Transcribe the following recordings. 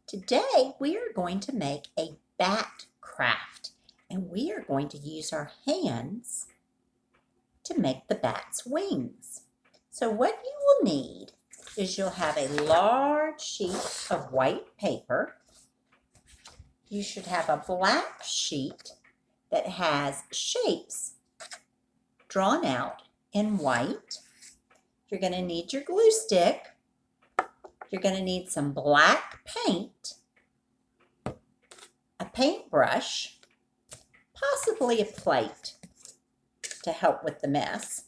Today we are going to make a bat craft, and we are going to use our hands to make the bat's wings. So what you will need is you'll have a large sheet of white paper. You should have a black sheet that has shapes drawn out in white. You're going to need your glue stick. You're going to need some black paint, a paintbrush, possibly a plate to help with the mess.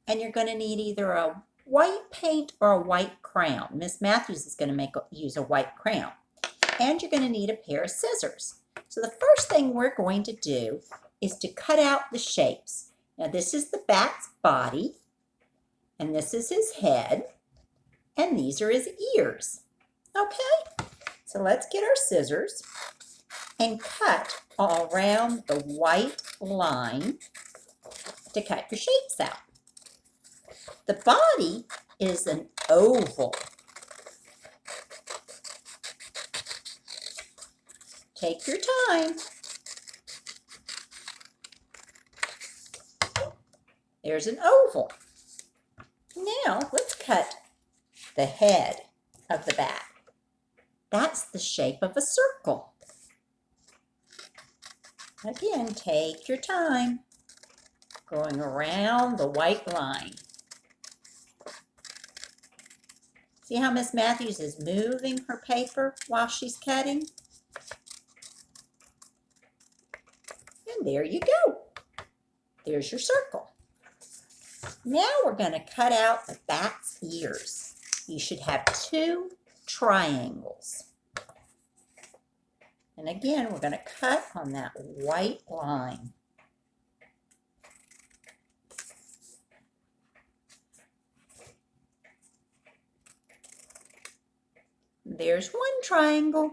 And you're going to need either a white paint or a white crayon. Miss Matthews is going to use a white crayon. And you're going to need a pair of scissors. So the first thing we're going to do is to cut out the shapes. Now this is the bat's body, and this is his head, and these are his ears. Okay, so let's get our scissors and cut all around the white line to cut your shapes out. The body is an oval. Take your time. There's an oval. Now let's cut the head of the bat. That's the shape of a circle. Again, take your time going around the white line. See how Miss Matthews is moving her paper while she's cutting? And there you go. There's your circle. Now we're going to cut out the bat's ears. You should have 2 triangles. And again, we're going to cut on that white line. There's 1 triangle.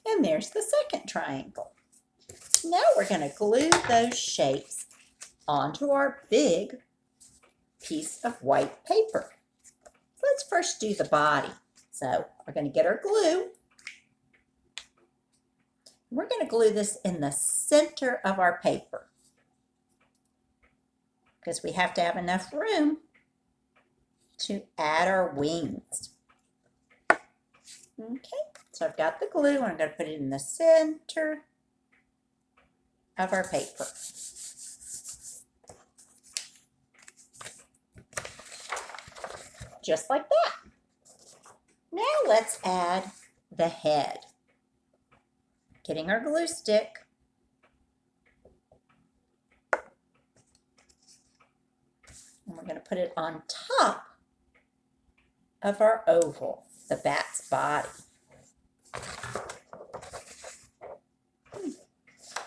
And there's the second triangle. Now we're going to glue those shapes onto our big piece of white paper. Let's first do the body. So we're going to get our glue. We're going to glue this in the center of our paper because we have to have enough room to add our wings. Okay, so I've got the glue and I'm going to put it in the center of our paper. Just like that. Now let's add the head. Getting our glue stick. And we're going to put it on top of our oval, the bat's body.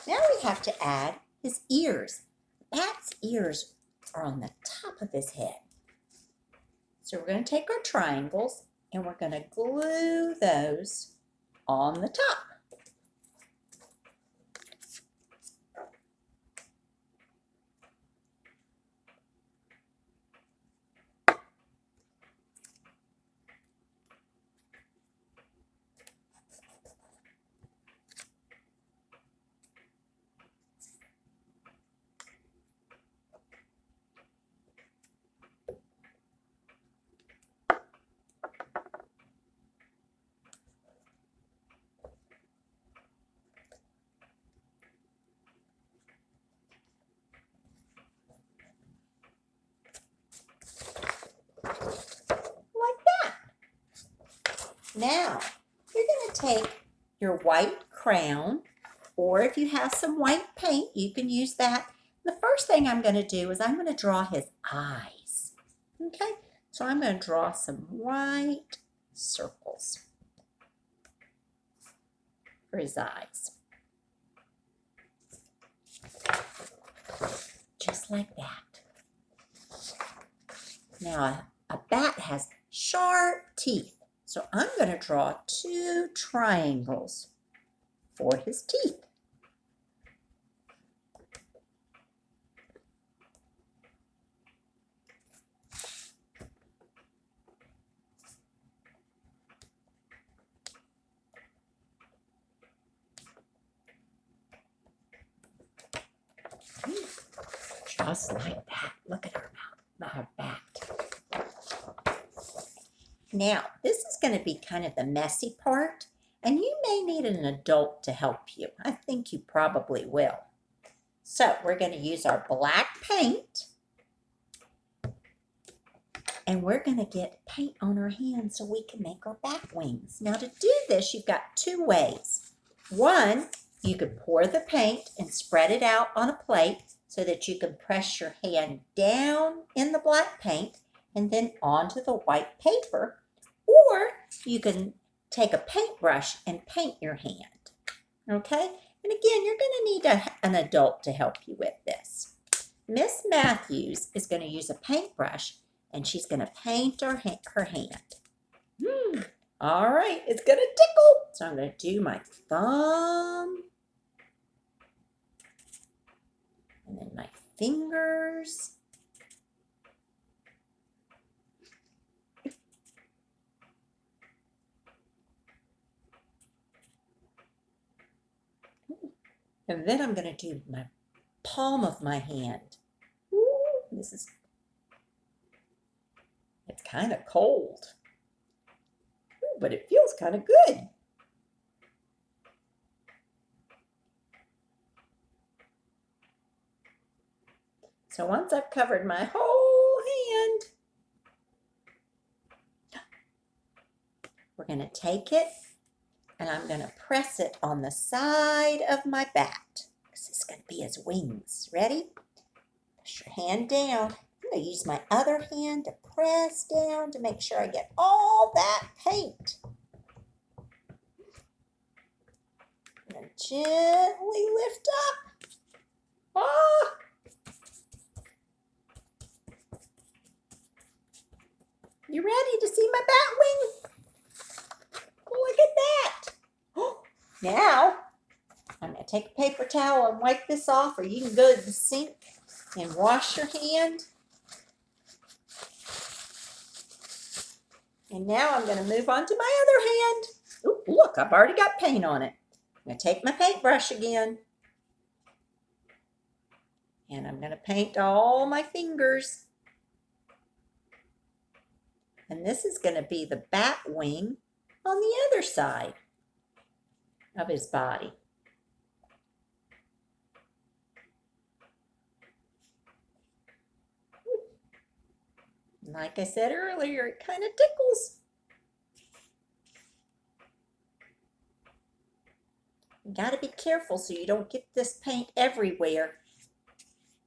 Now we have to add his ears. The bat's ears are on the top of his head. So we're going to take our triangles and we're going to glue those on the top. Now, you're going to take your white crayon, or if you have some white paint, you can use that. The first thing I'm going to do is I'm going to draw his eyes. Okay, so I'm going to draw some white circles for his eyes. Just like that. Now, a bat has sharp teeth. So I'm going to draw 2 triangles for his teeth. Just like that. Look at her mouth, her bat. Now, this is going to be kind of the messy part, and you may need an adult to help you. I think you probably will. So we're going to use our black paint, and we're going to get paint on our hands so we can make our bat wings. Now to do this, you've got two ways. One, you could pour the paint and spread it out on a plate so that you can press your hand down in the black paint and then onto the white paper. Or you can take a paintbrush and paint your hand. Okay? And again, you're going to need an adult to help you with this. Miss Matthews is going to use a paintbrush, and she's going to paint her hand. All right, it's going to tickle. So I'm going to do my thumb. And then my fingers. And then I'm going to do my palm of my hand. Ooh, it's kind of cold. Ooh, but it feels kind of good. So once I've covered my whole hand, we're going to take it and I'm going to press it on the side of my bat. This is going to be his wings. Ready? Push your hand down. I'm going to use my other hand to press down to make sure I get all that paint. And then gently lift up. Ah! You ready to see my bat wing? Look at that. Now, I'm going to take a paper towel and wipe this off, or you can go to the sink and wash your hand. And now I'm going to move on to my other hand. Ooh, look, I've already got paint on it. I'm going to take my paintbrush again. And I'm going to paint all my fingers. And this is going to be the bat wing on the other side of his body. Like I said earlier, it kind of tickles. You got to be careful so you don't get this paint everywhere.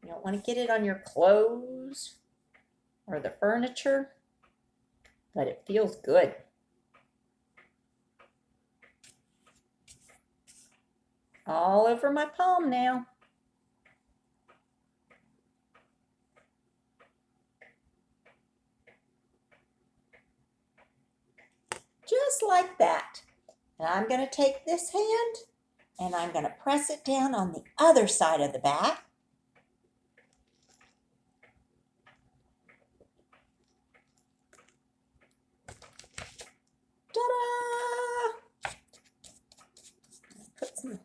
You don't want to get it on your clothes or the furniture, but it feels good. All over my palm now. Just like that. And I'm going to take this hand and I'm going to press it down on the other side of the bat. Ta-da! Put some.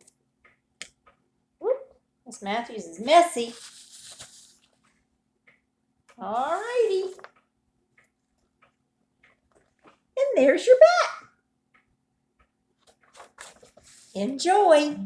Whoop. Miss Matthews is messy. All righty. And there's your bat. Enjoy.